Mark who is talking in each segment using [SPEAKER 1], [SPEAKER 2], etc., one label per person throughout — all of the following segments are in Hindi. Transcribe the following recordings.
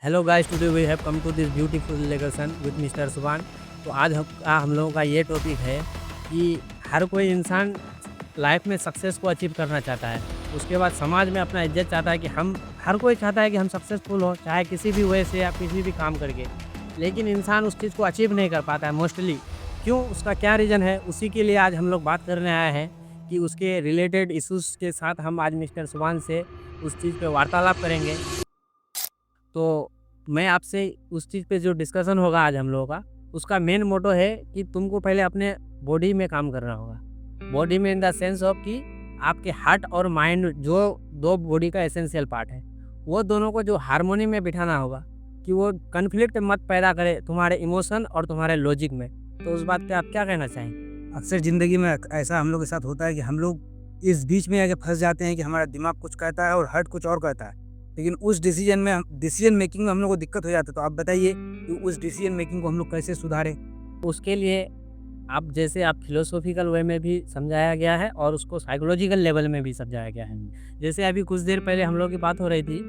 [SPEAKER 1] Hello guys, today we have come to this beautiful lesson with mister Subhan. तो आज हम लोगों का ये टॉपिक है कि हर कोई इंसान लाइफ में सक्सेस को अचीव करना चाहता है। उसके बाद समाज में अपना इज्जत चाहता है कि हम हर कोई चाहता है कि हम सक्सेसफुल हो, चाहे किसी भी वे से या किसी भी काम करके। लेकिन इंसान उस चीज़ को अचीव नहीं कर पाता है मोस्टली। क्यों, उसका क्या रीज़न है, उसी के लिए आज हम लोग बात करने आए हैं कि उसके रिलेटेड इश्यूज़ के साथ हम आज मिस्टर सुभान से उस चीज़ पे वार्तालाप करेंगे। तो मैं आपसे उस चीज़ पे जो डिस्कशन होगा आज हम लोगों का, उसका मेन मोटो है कि तुमको पहले अपने बॉडी में काम करना होगा। बॉडी में इन द सेंस ऑफ कि आपके हार्ट और माइंड जो दो बॉडी का एसेंशियल पार्ट है, वो दोनों को जो हार्मोनी में बिठाना होगा कि वो कन्फ्लिक्ट मत पैदा करे तुम्हारे इमोशन और तुम्हारे लॉजिक में। तो उस बात पे आप क्या कहना चाहेंगे?
[SPEAKER 2] अक्सर ज़िंदगी में ऐसा हम लोग के साथ होता है कि हम लोग इस बीच में आके फँस जाते हैं कि हमारा दिमाग कुछ कहता है और हार्ट कुछ और कहता है। लेकिन उस डिसीजन मेकिंग में हम लोग को दिक्कत हो जाता है। तो आप बताइए कि उस डिसीजन मेकिंग को हम लोग कैसे सुधारें?
[SPEAKER 1] उसके लिए आप जैसे आप फिलोसॉफिकल वे में भी समझाया गया है और उसको साइकोलॉजिकल लेवल में भी समझाया गया है। जैसे अभी कुछ देर पहले हम लोग की बात हो रही थी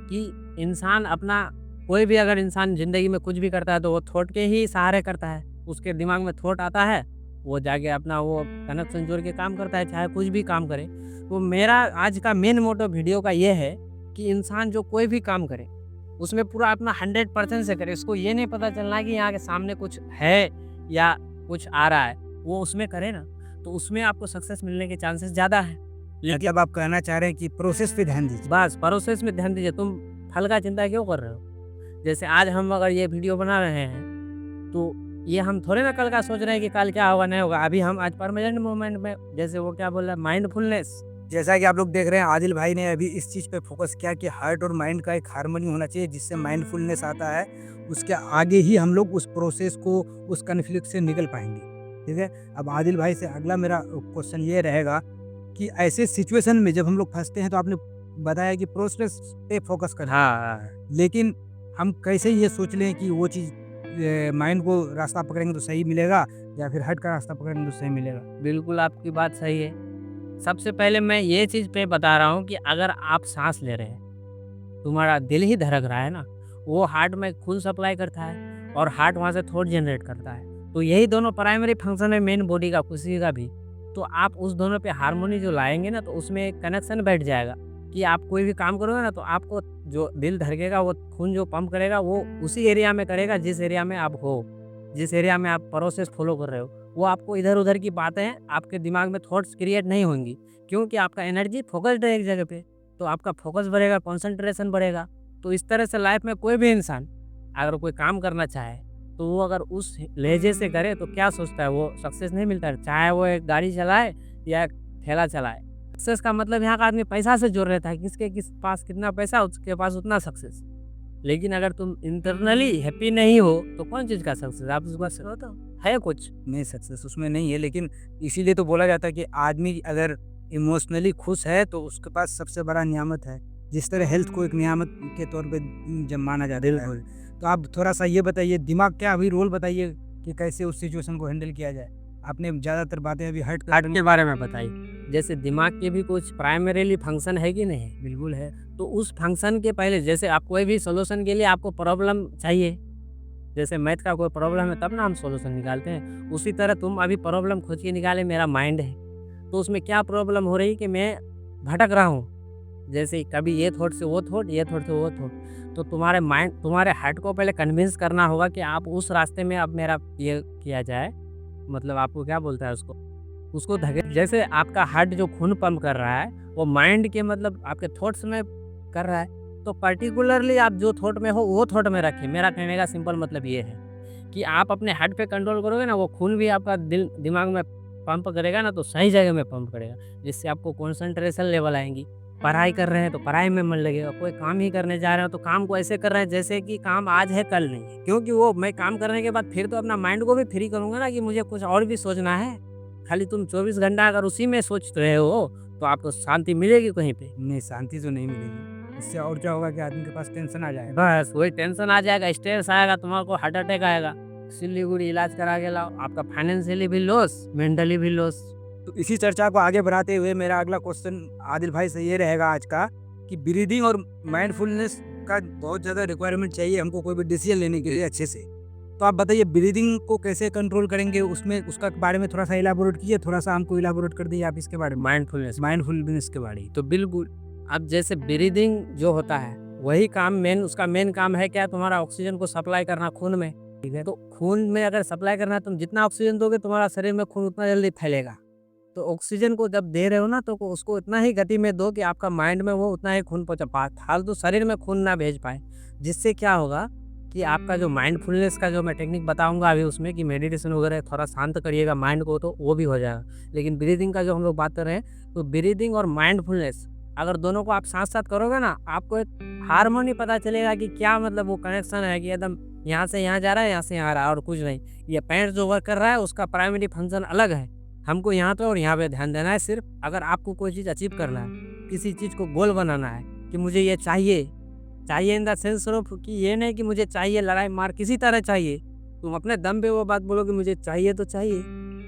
[SPEAKER 1] कि इंसान अपना कोई भी अगर इंसान ज़िंदगी में कुछ भी करता है तो वो थॉट के ही सहारे करता है। उसके दिमाग में थॉट आता है, वो जाके अपना वो कनेक्शन जोड़ के काम करता है, चाहे कुछ भी काम करे। तो मेरा आज का मेन मोटो वीडियो का ये है कि इंसान जो कोई भी काम करे उसमें पूरा अपना 100% से करे। उसको ये नहीं पता चलना है कि यहाँ के सामने कुछ है या कुछ आ रहा है, वो उसमें करे ना, तो उसमें आपको सक्सेस मिलने के चांसेस ज़्यादा हैं। लेकिन
[SPEAKER 2] मतलब आप कहना चाह रहे हैं कि प्रोसेस पे ध्यान दीजिए।
[SPEAKER 1] बस प्रोसेस में ध्यान दीजिए, तुम फल का चिंता क्यों कर रहे हो? जैसे आज हम अगर ये वीडियो बना रहे हैं, तो ये हम थोड़े ना कल का सोच रहे हैं कि कल क्या होगा नहीं होगा। अभी हम आज परमानेंट मोमेंट में, जैसे वो क्या बोल रहा है, माइंडफुलनेस।
[SPEAKER 2] जैसा कि आप लोग देख रहे हैं, आदिल भाई ने अभी इस चीज़ पे फोकस किया कि हार्ट और माइंड का एक हार्मनी होना चाहिए जिससे माइंडफुलनेस आता है। उसके आगे ही हम लोग उस प्रोसेस को, उस कॉन्फ्लिक्ट से निकल पाएँगे। ठीक है? अब आदिल भाई से अगला मेरा क्वेश्चन ये रहेगा कि ऐसे सिचुएशन में जब हम लोग फँसते हैं तो आपने बताया कि प्रोसेस पे फोकस करना है।
[SPEAKER 1] हाँ,
[SPEAKER 2] लेकिन हम कैसे ये सोच लें कि वो चीज़ माइंड को रास्ता पकड़ेंगे तो सही मिलेगा या फिर हार्ट का रास्ता पकड़ेंगे तो सही मिलेगा?
[SPEAKER 1] बिल्कुल आपकी बात सही है। सबसे पहले मैं ये चीज़ पे बता रहा हूँ कि अगर आप साँस ले रहे हैं, तुम्हारा दिल ही धड़क रहा है ना, वो हार्ट में खून सप्लाई करता है और हार्ट वहाँ से थॉट जनरेट करता है। तो यही दोनों प्राइमरी फंक्शन है मेन बॉडी का, किसी का भी। तो आप उस दोनों पे हार्मोनी जो लाएँगे ना, तो उसमें एक कनेक्शन बैठ जाएगा कि आप कोई भी काम करोगे ना, तो आपको जो दिल धड़केगा, वो खून जो पंप करेगा, वो उसी एरिया में करेगा जिस एरिया में आप हो, जिस एरिया में आप प्रोसेस फॉलो कर रहे हो। वो आपको इधर-उधर की बातें आपके दिमाग में थॉट्स क्रिएट नहीं होंगी, क्योंकि आपका एनर्जी फ़ोकस्ड है एक जगह पे। तो आपका फ़ोकस बढ़ेगा, कंसंट्रेशन बढ़ेगा। तो इस तरह से लाइफ़ में कोई भी इंसान अगर कोई काम करना चाहे, तो वो अगर उस लहज़े से करे तो क्या सोचता है, वो सक्सेस नहीं मिलता है। चाहे वो एक गाड़ी चलाए या एक ठेला चलाए। सक्सेस का मतलब यहाँ का आदमी पैसा से जोड़ रहता है, किसके किस पास कितना पैसा, उसके पास उतना सक्सेस। लेकिन अगर तुम इंटरनली हैप्पी नहीं हो, तो कौन चीज़ का सक्सेस? आप उस बात से बताओ, है कुछ?
[SPEAKER 2] नहीं, सक्सेस उसमें नहीं है, लेकिन इसीलिए तो बोला जाता है कि आदमी अगर इमोशनली खुश है तो उसके पास सबसे बड़ा नियामत है। जिस तरह हेल्थ को एक नियामत के तौर पे जब माना जाता है। तो आप थोड़ा-सा ये बताइए, दिमाग क्या अभी रोल बताइए कि कैसे उस सिचुएशन को हैंडल किया जाए? आपने ज़्यादातर बातें अभी
[SPEAKER 1] हार्ट के बारे में बताइए। जैसे दिमाग के भी कुछ प्राइमरीली फंक्शन है कि नहीं?
[SPEAKER 2] बिल्कुल है।
[SPEAKER 1] तो उस फंक्शन के पहले, जैसे आप कोई भी सॉल्यूशन के लिए आपको प्रॉब्लम चाहिए। जैसे मैथ का कोई प्रॉब्लम है तब ना हम सॉल्यूशन निकालते हैं। उसी तरह तुम अभी प्रॉब्लम खोज के निकाले, मेरा माइंड है। तो उसमें क्या प्रॉब्लम हो रही कि मैं भटक रहा हूँ। जैसे कभी ये थॉट से वो थॉट, ये थॉट से वो थॉट। तो तुम्हारे माइंड, तुम्हारे हार्ट को पहले कन्विंस करना होगा कि आप उस रास्ते में अब मेरा ये किया जाए। मतलब आपको क्या बोलता है उसको? उसको धके, जैसे आपका हार्ट जो खून पंप कर रहा है, वो माइंड के मतलब आपके थॉट्स में कर रहा है। तो पर्टिकुलरली आप जो थॉट में हो वो थॉट में रखें। मेरा कहने का सिंपल मतलब ये है कि आप अपने हार्ट पे कंट्रोल करोगे ना, वो खून भी आपका दिमाग में पंप करेगा ना, तो सही जगह में पंप करेगा, जिससे आपको कंसंट्रेशन लेवल आएंगी। पढ़ाई कर रहे हैं तो पढ़ाई में मन लगेगा, कोई काम ही करने जा रहे हो तो काम को ऐसे कर रहे हैं जैसे कि काम आज है कल नहीं है। क्योंकि वो मैं काम करने के बाद फिर तो अपना माइंड को भी फ्री करूंगा ना कि मुझे कुछ और भी सोचना है। खाली तुम 24 घंटा अगर उसी में सोच रहे हो तो आपको शांति मिलेगी कहीं पे?
[SPEAKER 2] नहीं, शांति तो नहीं मिलेगी। इससे और क्या होगा कि आदमी के पास टेंशन आ जाएगा।
[SPEAKER 1] बस वही टेंशन आ जाएगा, स्ट्रेस आएगा, तुम्हारे को हार्ट अटैक आएगा। सिलीगुड़ी इलाज करा के लाओ, आपका फाइनेंशियली भी लॉस, मेंटली भी लॉस।
[SPEAKER 2] तो इसी चर्चा को आगे बढ़ाते हुए मेरा अगला क्वेश्चन आदिल भाई से ये रहेगा आज का कि ब्रीदिंग और माइंडफुलनेस का बहुत ज़्यादा रिक्वायरमेंट चाहिए हमको कोई भी डिसीजन लेने के लिए अच्छे से। तो आप बताइए ब्रीदिंग को कैसे कंट्रोल करेंगे, उसमें उसका बारे में थोड़ा सा इलाबोरेट कीजिए, थोड़ा सा हमको इलाबोरेट कर दीजिए आप इसके बारे में,
[SPEAKER 1] माइंडफुलनेस।
[SPEAKER 2] माइंडफुलनेस के बारे में।
[SPEAKER 1] तो बिल्कुल, अब जैसे ब्रीदिंग जो होता है, वही काम उसका मेन काम है क्या, तुम्हारा ऑक्सीजन को सप्लाई करना खून में, ठीक है? तो खून में अगर सप्लाई करना है, तुम जितना ऑक्सीजन दोगे तुम्हारा शरीर में खून उतना जल्दी फैलेगा। तो ऑक्सीजन को जब दे रहे हो ना, तो उसको उतना ही गति में दो कि आपका माइंड में वो उतना ही खून पहुँचा पाए, फालतू शरीर में खून ना भेज पाए। जिससे क्या होगा कि आपका जो माइंडफुलनेस का जो मैं टेक्निक बताऊँगा अभी उसमें, कि मेडिटेशन वगैरह थोड़ा शांत करिएगा माइंड को, तो वो भी हो जाएगा। लेकिन ब्रीदिंग का जो हम लोग बात कर रहे हैं, तो ब्रीदिंग और माइंडफुलनेस अगर दोनों को आप साथ-साथ करोगे ना, आपको एक हार्मोनी पता चलेगा कि क्या मतलब वो कनेक्शन है, कि एकदम यहाँ से यहाँ जा रहा है, यहाँ से यहाँ आ रहा है और कुछ नहीं। ये पैर जो वर्क कर रहा है उसका प्राइमरी फंक्शन अलग है। हमको यहाँ पे और यहाँ पे ध्यान देना है सिर्फ। अगर आपको कोई चीज़ अचीव करना है, किसी चीज़ को गोल बनाना है कि मुझे ये चाहिए, चाहिए इन द सेंस ऑफ कि ये नहीं कि मुझे चाहिए लड़ाई मार किसी तरह चाहिए। तुम अपने दम पे वो बात बोलो कि मुझे चाहिए तो चाहिए।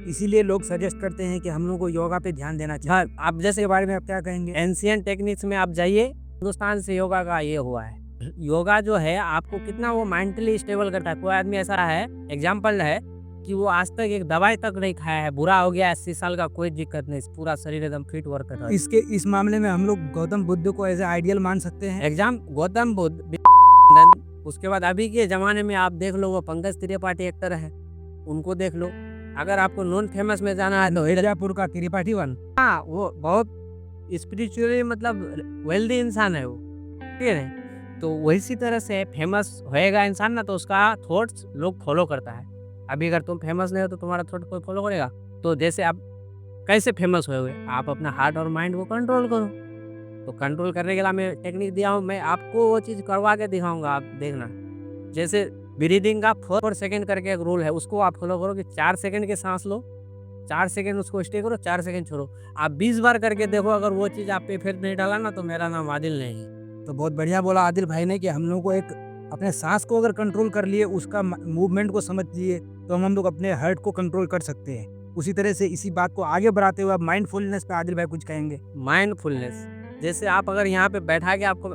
[SPEAKER 2] इसीलिए लोग सजेस्ट करते हैं कि हम लोग को योगा पे ध्यान देना चाहिए।
[SPEAKER 1] हाँ, आप जैसे
[SPEAKER 2] इसके बारे में आप क्या कहेंगे?
[SPEAKER 1] एंशिएंट टेक्निक्स में आप जाइए, हिंदुस्तान से योगा का ये हुआ है। योगा जो है आपको कितना वो मेंटली स्टेबल करता है। कोई आदमी ऐसा है, एग्जाम्पल है, कि वो आज तक एक दवाई तक नहीं खाया है, बुरा हो गया 80 साल का, कोई दिक्कत नहीं, पूरा शरीर एकदम फिट वर्क कर रहा है।
[SPEAKER 2] इस मामले में हम लोग गौतम बुद्ध को एज ए आइडियल मान सकते हैं।
[SPEAKER 1] गौतम बुद्ध, उसके बाद अभी के ज़माने में आप देख लो, वो पंकज त्रिपाठी एक्टर है, उनको देख लो। अगर आपको नॉन फेमस में जाना है तो
[SPEAKER 2] मिर्जापुर का त्रिपाठी वन,
[SPEAKER 1] हाँ, वो बहुत स्पिरिचुअली मतलब वेल्दी इंसान है वो, ठीक है ना? तो वैसी तरह से फेमस होएगा इंसान ना, तो उसका थॉट्स लोग फॉलो करता है। अभी अगर तुम फेमस नहीं हो तो तुम्हारा थॉट कोई फॉलो करेगा? तो जैसे आप कैसे फेमस होगे, आप अपना हार्ट और माइंड को कंट्रोल करो। तो कंट्रोल करने के लिए मैं टेक्निक दिया हूँ, मैं आपको वो चीज़ करवा के दिखाऊंगा, आप देखना। जैसे ब्रीदिंग का 4 सेकंड करके एक रूल है, उसको आप फॉलो करो कि 4 सेकंड के सांस लो, 4 सेकंड उसको स्टे करो, 4 सेकंड छोड़ो। आप 20 बार करके देखो, अगर वो चीज़ आप पे इफेक्ट नहीं डाला ना, तो मेरा नाम आदिल नहीं है।
[SPEAKER 2] तो बहुत बढ़िया बोला आदिल भाई ने कि हम लोग को एक अपने सांस को अगर कंट्रोल कर लिए, उसका मूवमेंट को समझ लिए, तो हम लोग अपने हार्ट को कंट्रोल कर सकते हैं। उसी तरह से इसी बात को आगे बढ़ाते हुए माइंडफुलनेस पे आदिल भाई कुछ कहेंगे?
[SPEAKER 1] माइंडफुलनेस, जैसे आप अगर यहाँ पे बैठा के आपको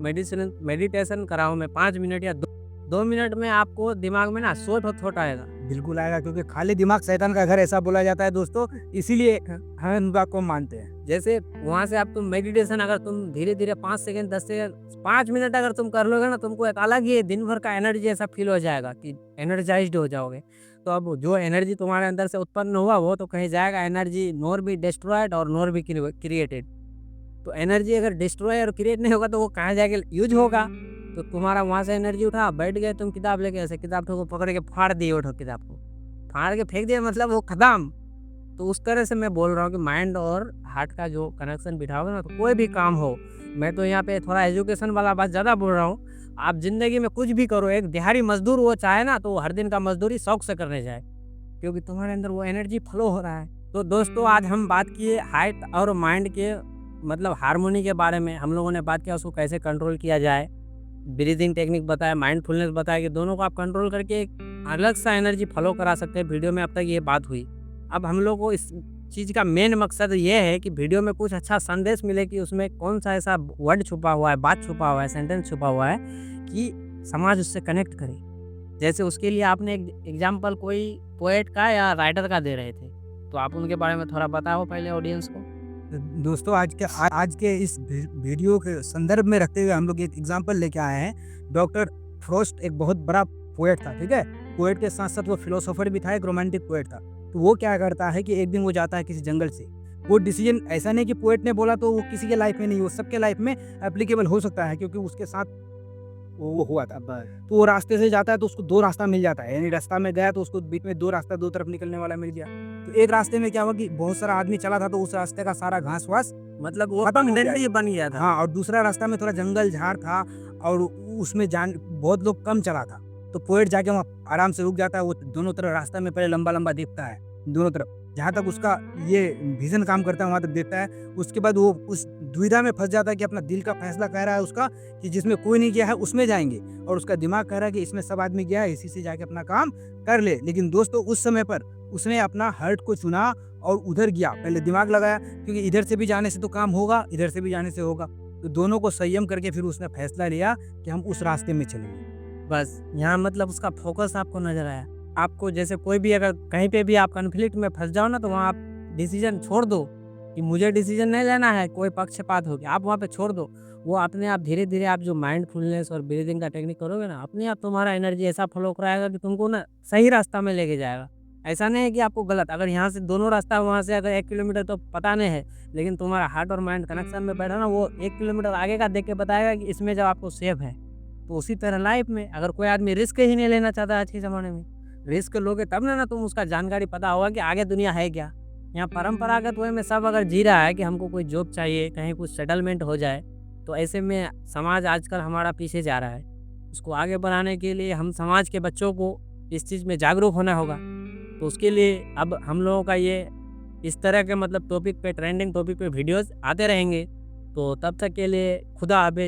[SPEAKER 1] मेडिटेशन कराऊँ मैं 5 मिनट या 2 मिनट में, आपको दिमाग में ना थॉट आएगा।
[SPEAKER 2] बिल्कुल आएगा, क्योंकि खाली दिमाग शैतान का घर ऐसा बोला जाता है दोस्तों, इसीलिए हम इन बात को मानते हैं।
[SPEAKER 1] जैसे वहाँ से आप तुम मेडिटेशन अगर तुम धीरे-धीरे 5 सेकंड 10 सेकंड 5 मिनट अगर तुम कर लोगे ना, तुमको एक अलग ही दिन भर का एनर्जी ऐसा फील हो जाएगा कि एनर्जाइज्ड हो जाओगे। तो अब जो एनर्जी तुम्हारे अंदर से उत्पन्न हुआ वो तो कहीं जाएगा, एनर्जी नॉर बी डिस्ट्रॉयड और नॉर बी क्रिएटेड। तो एनर्जी अगर डिस्ट्रॉय और क्रिएट नहीं होगा तो वो कहाँ जाके यूज होगा? तो तुम्हारा वहाँ से एनर्जी उठा, बैठ गए तुम किताब लेके, ऐसे किताब को पकड़ के फाड़ दिए, उठो किताब को फाड़ के फेंक दिया, मतलब वो खत्म। तो उस तरह से मैं बोल रहा हूँ कि माइंड और हार्ट का जो कनेक्शन बिठाओगे ना, तो कोई भी काम हो, मैं तो यहाँ पे थोड़ा एजुकेशन वाला बात ज़्यादा बोल रहा हूँ। आप ज़िंदगी में कुछ भी करो, एक दिहाड़ी मजदूर वो चाहे ना, तो वो हर दिन का मजदूरी शौक से करने जाए, क्योंकि तुम्हारे अंदर वो एनर्जी फ्लो हो रहा है। तो दोस्तों, आज हम बात किए हार्ट और माइंड के मतलब हार्मोनी के बारे में। हम लोगों ने बात किया उसको कैसे कंट्रोल किया जाए, ब्रीदिंग टेक्निक बताया, माइंडफुलनेस बताया कि दोनों को आप कंट्रोल करके एक अलग सा एनर्जी फ्लो करा सकते हैं। वीडियो में अब तक ये बात हुई। अब हम लोग को इस चीज़ का मेन मकसद ये है कि वीडियो में कुछ अच्छा संदेश मिले, कि उसमें कौन सा ऐसा वर्ड छुपा हुआ है, बात छुपा हुआ है, सेंटेंस छुपा हुआ है कि समाज उससे कनेक्ट करे। जैसे उसके लिए आपने एक एग्जाम्पल कोई पोएट का या राइटर का दे रहे थे, तो आप उनके बारे में थोड़ा बताओ पहले ऑडियंस को।
[SPEAKER 2] दोस्तों, आज के इस वीडियो के संदर्भ में रखते हुए हम लोग एक एग्जांपल लेके आए हैं। डॉक्टर फ्रॉस्ट एक बहुत बड़ा पोएट था, ठीक है। पोएट के साथ साथ वो फिलोसोफर भी था, एक रोमांटिक पोएट था। तो वो क्या करता है कि एक दिन वो जाता है किसी जंगल से। वो डिसीजन ऐसा नहीं कि पोएट ने बोला तो वो किसी के लाइफ में नहीं, वो सबके लाइफ में एप्लीकेबल हो सकता है, क्योंकि उसके साथ वो हुआ था। तो वो रास्ते से जाता है तो उसको 2 रास्ता मिल जाता है, यानी रास्ता में गया तो उसको बीच में 2 रास्ता, 2 तरफ निकलने वाला मिल गया। तो एक रास्ते में क्या हुआ कि बहुत सारा आदमी चला था, तो उस रास्ते का सारा घास वास
[SPEAKER 1] मतलब वो
[SPEAKER 2] खत्म हो गया।
[SPEAKER 1] ये बन गया था।
[SPEAKER 2] हाँ, और दूसरा रास्ता में थोड़ा जंगल झाड़ था और उसमें बहुत लोग कम चला था। तो पोएट जाके वहाँ आराम से रुक जाता है। वो दोनों तरफ रास्ता में पहले लंबा लंबा देखता है, दोनों तरफ जहाँ तक उसका ये विजन काम करता है वहाँ तक देखता है। उसके बाद वो उस दुविधा में फंस जाता है कि अपना दिल का फैसला कह रहा है उसका कि जिसमें कोई नहीं गया है उसमें जाएंगे, और उसका दिमाग कह रहा है कि इसमें सब आदमी गया है, इसी से जाके अपना काम कर ले। लेकिन दोस्तों, उस समय पर उसने अपना हार्ट को चुना और उधर गया, पहले दिमाग लगाया, क्योंकि इधर से भी जाने से तो काम होगा, इधर से भी जाने से होगा। तो दोनों को संयम करके फिर उसने फैसला लिया कि हम उस रास्ते में चलेंगे।
[SPEAKER 1] बस यहाँ मतलब उसका फ़ोकस आपको नज़र आया। आपको जैसे कोई भी अगर कहीं पे भी आप कॉन्फ्लिक्ट में फँस जाओ ना, तो वहाँ आप डिसीज़न छोड़ दो कि मुझे डिसीज़न नहीं लेना है, कोई पक्षपात हो गया, आप वहाँ पे छोड़ दो। वो अपने आप धीरे-धीरे आप जो माइंडफुलनेस और ब्रीथिंग का टेक्निक करोगे ना, अपने आप तुम्हारा एनर्जी ऐसा फ्लो कराएगा कि तुमको ना सही रास्ता में लेके जाएगा। ऐसा नहीं है कि आपको गलत, अगर यहाँ से दोनों रास्ता वहाँ से अगर 1 किलोमीटर तो पता नहीं है, लेकिन तुम्हारा हार्ट और माइंड कनेक्शन में बैठा ना, वो 1 किलोमीटर आगे का देख के बताएगा कि इसमें जब आपको सेफ है। तो उसी तरह लाइफ में अगर कोई आदमी रिस्क ही नहीं लेना चाहता आज के ज़माने में, रिस्क लोगे तब ना तुम उसका जानकारी पता होगा कि आगे दुनिया है क्या। यहाँ परंपरागत वे में सब अगर जी रहा है कि हमको कोई जॉब चाहिए, कहीं कुछ सेटलमेंट हो जाए, तो ऐसे में समाज आजकल हमारा पीछे जा रहा है। उसको आगे बढ़ाने के लिए हम समाज के बच्चों को इस चीज़ में जागरूक होना होगा। तो उसके लिए अब हम लोगों का ये इस तरह के मतलब टॉपिक पे, ट्रेंडिंग टॉपिक पे वीडियोज़ आते रहेंगे। तो तब तक के लिए खुदा हाफ़िज़।